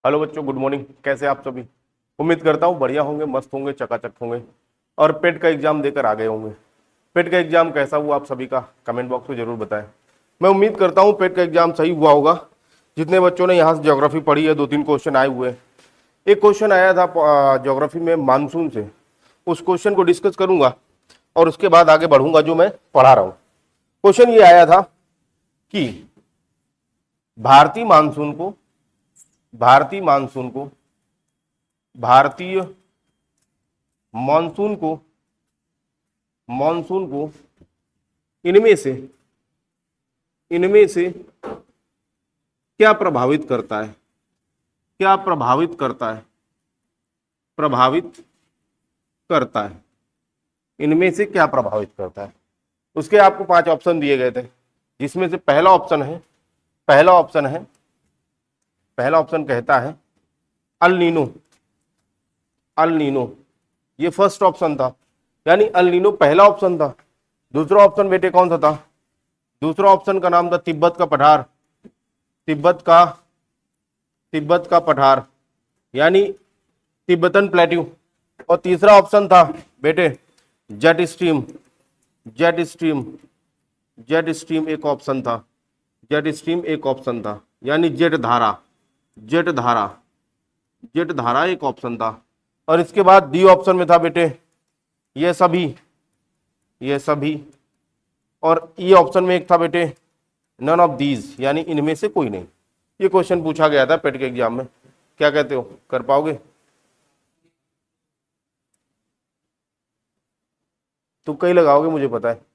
Hello बच्चों, good morning. कैसे आप सभी? उम्मीद करता हूँ बढ़िया होंगे, मस्त होंगे, चकाचक होंगे और पेट का एग्जाम देकर आ गए होंगे। पेट का एग्जाम कैसा हुआ आप सभी का कमेंट बॉक्स में जरूर बताएं। मैं उम्मीद करता हूँ पेट का एग्जाम सही हुआ होगा। जितने बच्चों ने यहाँ से ज्योग्राफी पढ़ी है, 2-3 क्वेश्चन आए हुए हैं। एक क्वेश्चन आया था ज्योग्राफी में मानसून से, उस क्वेश्चन को डिस्कस करूंगा और उसके बाद आगे बढ़ूंगा जो मैं पढ़ा रहा हूँ। क्वेश्चन ये आया था कि भारतीय मानसून को भारतीय मानसून को भारतीय मानसून को मानसून को इनमें से क्या प्रभावित करता है? क्या प्रभावित करता है? प्रभावित करता है। इनमें से क्या प्रभावित करता है? उसके आपको 5 ऑप्शन दिए गए थे, जिसमें से पहला ऑप्शन कहता है अल नीनो। अल नीनो ये फर्स्ट ऑप्शन था, यानी अल नीनो पहला ऑप्शन था। दूसरा ऑप्शन बेटे कौन सा था? दूसरा ऑप्शन का नाम था तिब्बत का पठार। तिब्बत का पठार यानी तिब्बतन प्लेट्यू। और तीसरा ऑप्शन था बेटे jet stream. Jet stream jet stream एक ऑप्शन था। यानी जेट धारा एक ऑप्शन था। और इसके बाद डी ऑप्शन में था बेटे ये सभी। और ई ऑप्शन में एक था बेटे नन ऑफ दीज, यानी इनमें से कोई नहीं। ये क्वेश्चन पूछा गया था पेट के एग्जाम में। क्या कहते हो, कर पाओगे? तुक्का ही लगाओगे, मुझे पता है।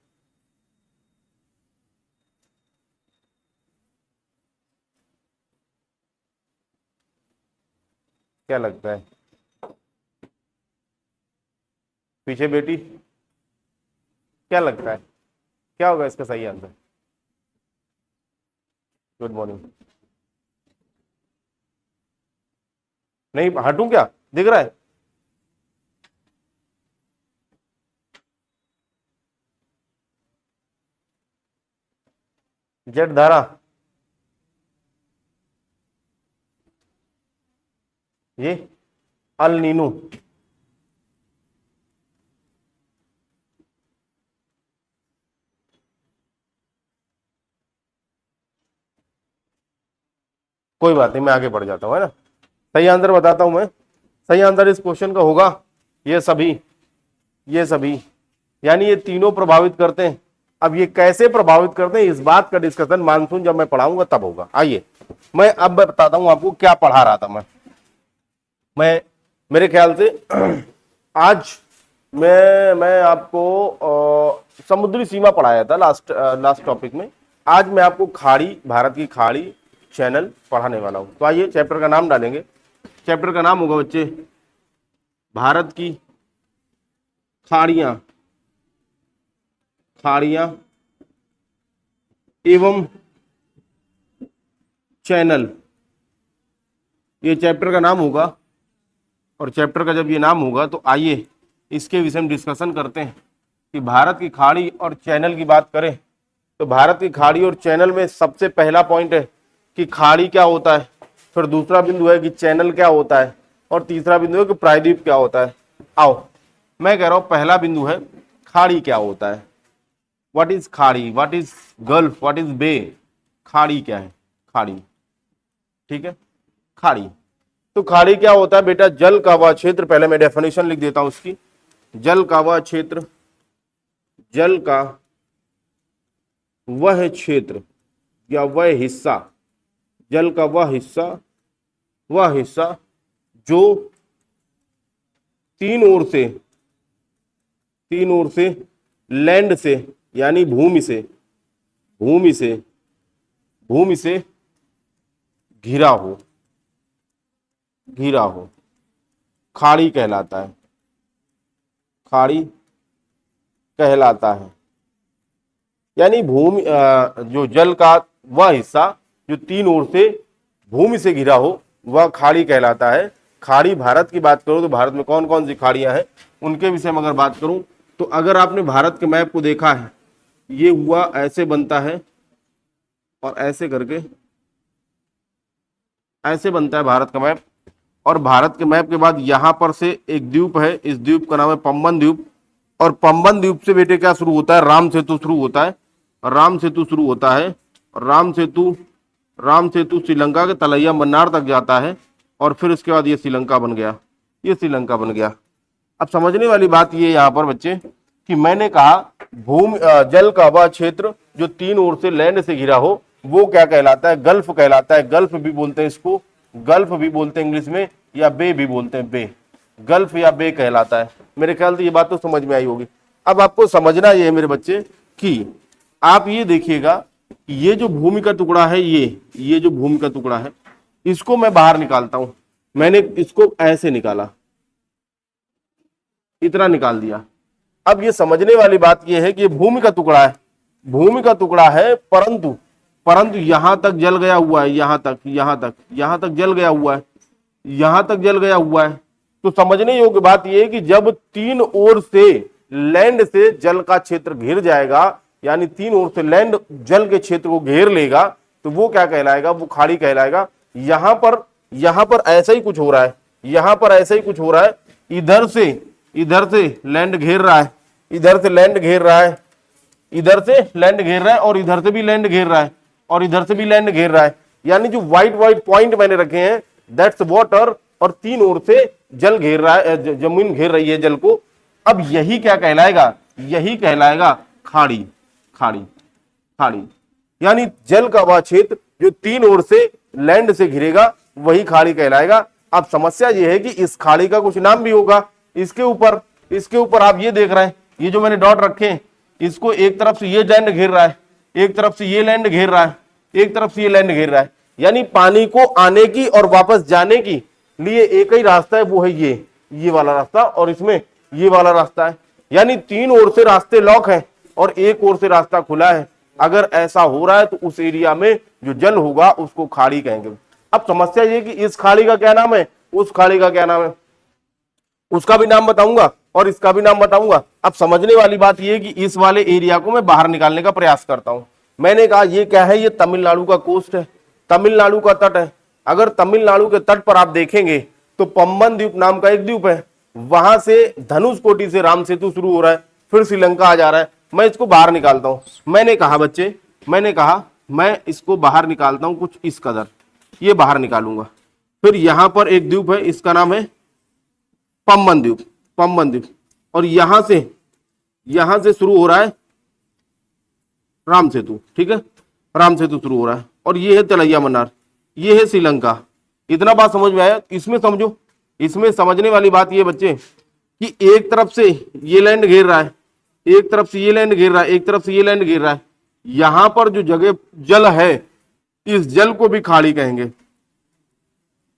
क्या लगता है पीछे बेटी, क्या लगता है क्या होगा इसका सही आंसर? Good morning. नहीं हटूं क्या, दिख रहा है? जेट धारा, ये अल नीनो। कोई बात नहीं, मैं आगे बढ़ जाता हूँ, है ना। सही आंसर बताता हूं मैं। सही आंसर इस क्वेश्चन का होगा ये सभी यानी ये तीनों प्रभावित करते हैं। अब ये कैसे प्रभावित करते हैं, इस बात का डिस्कशन मानसून जब मैं पढ़ाऊंगा तब होगा। आइए मैं अब बताता हूं आपको क्या पढ़ा रहा था मैं मेरे ख्याल से आज मैं आपको समुद्री सीमा पढ़ाया था लास्ट टॉपिक में। आज मैं आपको भारत की खाड़ी चैनल पढ़ाने वाला हूं। तो आइए चैप्टर का नाम डालेंगे। चैप्टर का नाम होगा बच्चे भारत की खाड़ियां खाड़ियां एवं चैनल, ये चैप्टर का नाम होगा। और चैप्टर का जब ये नाम होगा तो आइए इसके विषय में डिस्कशन करते हैं कि भारत की खाड़ी और चैनल की बात करें तो भारत की खाड़ी और चैनल में सबसे पहला पॉइंट है कि खाड़ी क्या होता है, फिर दूसरा बिंदु है कि चैनल क्या होता है, और तीसरा बिंदु है कि प्रायद्वीप क्या होता है। आओ मैं कह रहा हूं पहला बिंदु है खाड़ी क्या होता है। व्हाट इज खाड़ी, what is gulf, what is bay. खाड़ी क्या है? खाड़ी, ठीक है। खाड़ी, तो खाड़ी क्या होता है बेटा? जल का वह क्षेत्र, पहले मैं डेफिनेशन लिख देता हूं उसकी। जल का वह क्षेत्र या वह हिस्सा, जल का वह हिस्सा जो तीन ओर से लैंड से यानी भूमि से घिरा हो, खाड़ी कहलाता है। यानी जो जल का वह हिस्सा जो तीन ओर से भूमि से घिरा हो वह खाड़ी कहलाता है। खाड़ी भारत की बात करूं तो भारत में कौन कौन सी खाड़ियां हैं उनके विषय में अगर बात करूं तो अगर आपने भारत के मैप को देखा है, ये हुआ ऐसे बनता है और ऐसे करके ऐसे बनता है भारत का मैप। और भारत के मैप के बाद यहां पर से एक द्वीप है, इस द्वीप का नाम है पंबन द्वीप। और पंबन द्वीप से बेटे क्या शुरू होता है, राम सेतु शुरू होता है। राम सेतु शुरू होता है। राम सेतु श्रीलंका के तलैया मन्नार तक जाता है। और फिर उसके बाद ये श्रीलंका बन गया, ये श्रीलंका बन गया। अब समझने वाली बात ये यहाँ पर बच्चे कि मैंने कहा भूमि जल का वह क्षेत्र जो तीन ओर से लैंड से घिरा हो वो क्या कहलाता है, गल्फ कहलाता है। गल्फ भी बोलते हैं इसको, गल्फ भी बोलते हैं इंग्लिश में, या बे भी बोलते हैं, बे, गल्फ या बे कहलाता है। मेरे ख्याल से ये बात तो समझ में आई होगी। अब आपको समझना ये है मेरे बच्चे कि आप ये देखिएगा ये जो भूमि का टुकड़ा है, ये जो भूमि का टुकड़ा है, इसको मैं बाहर निकालता हूं। मैंने इसको ऐसे निकाला, इतना निकाल दिया। अब ये समझने वाली बात ये है कि ये भूमि का टुकड़ा है, भूमि का टुकड़ा है, परंतु यहां तक जल गया हुआ है, यहां तक जल गया हुआ है, यहां तक जल गया हुआ है। तो समझने योग्य बात यह है कि जब तीन ओर से लैंड से जल का क्षेत्र घिर जाएगा, यानी तीन ओर से लैंड जल के क्षेत्र को घेर लेगा, तो वो क्या कहलाएगा, वो खाड़ी कहलाएगा। यहां पर ऐसा ही कुछ हो रहा है, यहां पर ऐसा ही कुछ हो रहा है। इधर से लैंड घेर रहा है, इधर से लैंड घेर रहा है, इधर से लैंड घेर रहा है, और इधर से भी लैंड घेर रहा है, और इधर से भी लैंड घेर रहा है। यानी जो व्हाइट पॉइंट मैंने रखे हैं दैट्स वाटर, और तीन ओर से जल घेर रहा है, जमीन घेर रही है जल को। अब यही क्या कहलाएगा, यही कहलाएगा खाड़ी। यानी जल का वह क्षेत्र जो तीन ओर से लैंड से घिरेगा वही खाड़ी कहलाएगा। अब समस्या यह है कि इस खाड़ी का कुछ नाम भी होगा। इसके ऊपर आप ये देख रहे हैं, ये जो मैंने डॉट रखे हैं, इसको एक तरफ से ये लैंड घेर रहा है, एक तरफ से ये लैंड घेर रहा है, एक तरफ से ये लैंड घेर रहा है। यानी पानी को आने की और वापस जाने की लिए एक ही रास्ता है, वो है ये वाला रास्ता, और इसमें ये वाला रास्ता है। यानी तीन ओर से रास्ते लॉक हैं और एक ओर से रास्ता खुला है। अगर ऐसा हो रहा है तो उस एरिया में जो जल होगा उसको खाड़ी कहेंगे। अब समस्या ये कि इस खाड़ी का क्या नाम है, उस खाड़ी का क्या नाम है, उसका भी नाम बताऊंगा और इसका भी नाम बताऊंगा। अब समझने वाली बात यह कि इस वाले एरिया को मैं बाहर निकालने का प्रयास करता हूं। मैंने कहा ये क्या है, ये तमिलनाडु का कोस्ट है, तमिलनाडु का तट है। अगर तमिलनाडु के तट पर आप देखेंगे तो पंबन द्वीप नाम का एक द्वीप है, वहां से धनुषकोटी से राम सेतु शुरू हो रहा है, फिर श्रीलंका आ जा रहा है। मैं इसको बाहर निकालता हूं। मैंने कहा बच्चे, मैं इसको बाहर निकालता हूं, कुछ इस कदर ये बाहर निकालूंगा। फिर यहां पर एक द्वीप है, इसका नाम है पंबन द्वीप, और यहां से शुरू हो रहा है राम सेतु। ठीक है, राम सेतु शुरू हो रहा है, और ये है तलैया मन्नार, ये है श्रीलंका। इतना बात समझ में आया। इसमें समझो, इसमें समझने वाली बात ये बच्चे कि एक तरफ से ये लैंड घेर रहा है, एक तरफ से ये लैंड घेर रहा है, एक तरफ से ये लैंड घेर रहा है। यहां पर जो जगह जल है, इस जल को भी खाड़ी कहेंगे,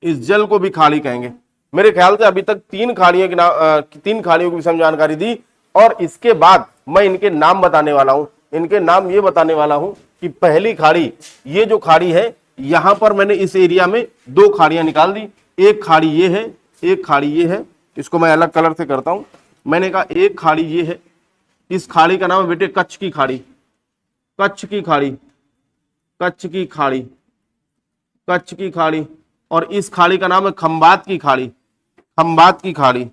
इस जल को भी खाड़ी कहेंगे। मेरे ख्याल से अभी तक तीन खाड़ियों की विषय जानकारी दी, और इसके बाद मैं इनके नाम बताने वाला हूं। इनके नाम ये बताने वाला हूं कि पहली खाड़ी, ये जो खाड़ी है, यहां पर मैंने इस एरिया में दो खाड़ियां निकाल दी। एक खाड़ी ये है, एक खाड़ी ये है। इसको मैं अलग कलर से करता हूं। मैंने कहा एक खाड़ी ये है, इस खाड़ी का नाम है बेटे कच्छ की खाड़ी, कच्छ की खाड़ी, कच्छ की खाड़ी, कच्छ की खाड़ी। और इस खाड़ी का नाम है खंबात की खाड़ी, खंबात की खाड़ी,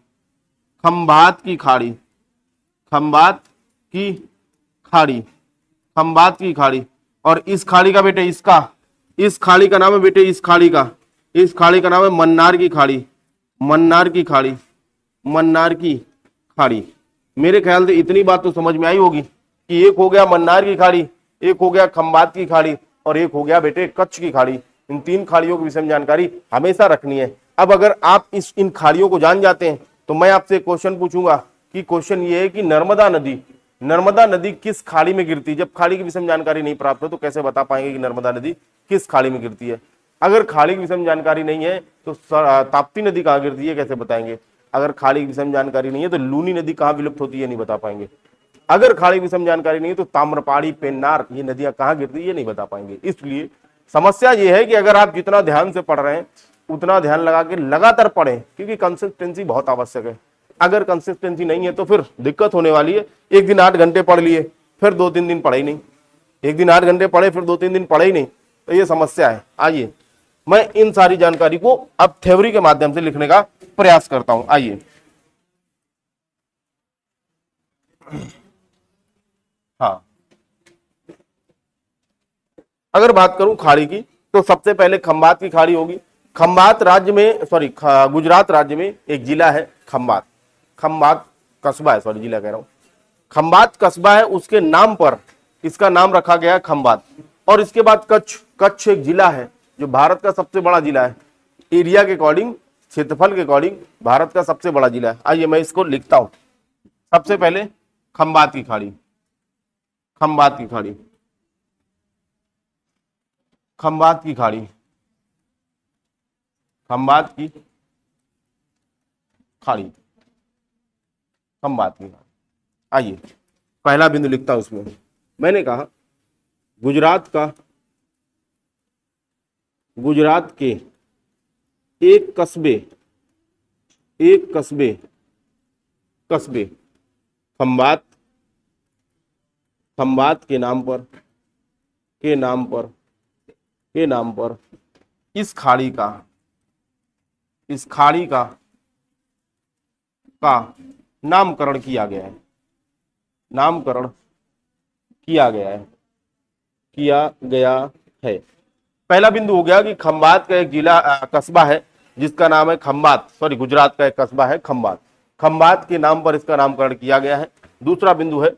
खंबात की खाड़ी, खंबात की खाड़ी, खंबात की खाड़ी। और इस खाड़ी का बेटे इस खाड़ी का नाम है बेटे, इस खाड़ी का नाम है मन्नार की खाड़ी, मन्नार की खाड़ी, मन्नार की खाड़ी। मेरे ख्याल से इतनी बात तो समझ में आई होगी कि एक हो गया मन्नार की खाड़ी, एक हो गया खंबात की खाड़ी, और एक हो गया बेटे कच्छ की खाड़ी। इन तीन खाड़ियों की विषय में जानकारी हमेशा रखनी है। अब अगर आप इन खाड़ियों को जान जाते हैं तो मैं आपसे क्वेश्चन पूछूंगा कि क्वेश्चन ये है कि नर्मदा नदी किस खाड़ी में गिरती है। जब खाड़ी की विषय में जानकारी नहीं प्राप्त हो तो कैसे बता पाएंगे कि नर्मदा नदी किस खाड़ी में गिरती है। अगर खाड़ी की विषय में जानकारी नहीं है तो ताप्ती नदी कहाँ गिरती है कैसे बताएंगे। अगर खाड़ी की विषय में जानकारी नहीं है तो लूनी नदी कहाँ विलुप्त होती है नहीं बता पाएंगे। अगर खाड़ी की विषय में जानकारी नहीं है तो ताम्रपाड़ी, पेन्नार, ये नदियां कहाँ गिरती है ये नहीं बता पाएंगे। इसलिए समस्या ये है कि अगर आप जितना ध्यान से पढ़ रहे हैं उतना ध्यान लगा के लगातार पढ़ें, क्योंकि कंसिस्टेंसी बहुत आवश्यक है। अगर कंसिस्टेंसी नहीं है तो फिर दिक्कत होने वाली है। एक दिन 8 घंटे पढ़ लिए फिर 2-3 दिन पढ़े ही नहीं, एक दिन 8 घंटे पढ़े फिर 2-3 दिन पढ़े ही नहीं, तो ये समस्या है। आइए मैं इन सारी जानकारी को अब थ्योरी के माध्यम से लिखने का प्रयास करता हूं। आइए, हाँ, अगर बात करूं खाड़ी की तो सबसे पहले खंबात की खाड़ी होगी। खंबात राज्य में गुजरात राज्य में एक जिला है खंबात। खंबात कस्बा है, जिला कह रहा हूं। खंबात कस्बा है, उसके नाम पर इसका नाम रखा गया है खंबात। और इसके बाद कच्छ एक जिला है जो भारत का सबसे बड़ा जिला है। एरिया के अकॉर्डिंग, क्षेत्रफल के अकॉर्डिंग भारत का सबसे बड़ा जिला है। आइए मैं इसको लिखता हूं। सबसे पहले खंबात की खाड़ी, खंबात की खाड़ी, खंबात की खाड़ी, खंबात की खाड़ी, खंबात की खाड़ी। आइए पहला बिंदु लिखता हूं उसमें। मैंने कहा गुजरात के एक कस्बे खंबात के नाम पर इस खाड़ी का नामकरण किया गया है। नामकरण किया गया है। पहला बिंदु हो गया कि खंबात का एक जिला कस्बा है जिसका नाम है खंबात, गुजरात का एक कस्बा है खंबात। खंबात के नाम पर इसका नामकरण किया गया है। दूसरा बिंदु है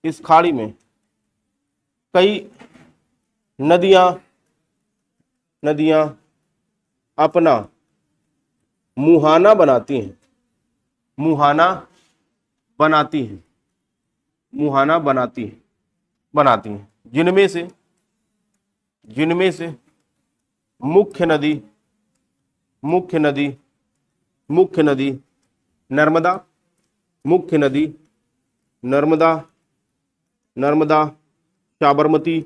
इस खाड़ी में कई नदियां अपना मुहाना बनाती हैं, जिनमें से मुख्य नदी नर्मदा, साबरमती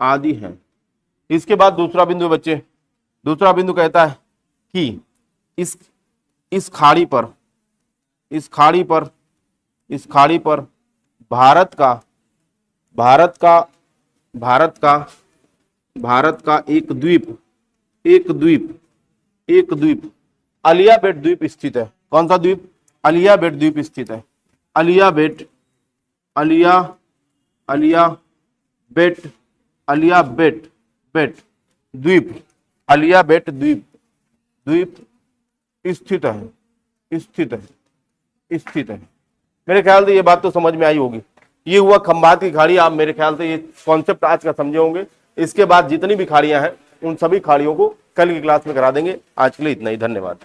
आदि हैं। इसके बाद दूसरा बिंदु बच्चे, दूसरा बिंदु कहता है कि इस खाड़ी पर भारत का एक द्वीप अलियाबेट द्वीप स्थित है। कौन सा द्वीप? अलियाबेट द्वीप स्थित है। अलियाबेट द्वीप स्थित है। मेरे ख्याल से ये बात तो समझ में आई होगी। ये हुआ खंबात की खाड़ी। आप मेरे ख्याल से ये कॉन्सेप्ट आज का समझे होंगे। इसके बाद जितनी भी खाड़ियां हैं उन सभी खाड़ियों को कल की क्लास में करा देंगे। आज के लिए इतना ही, धन्यवाद।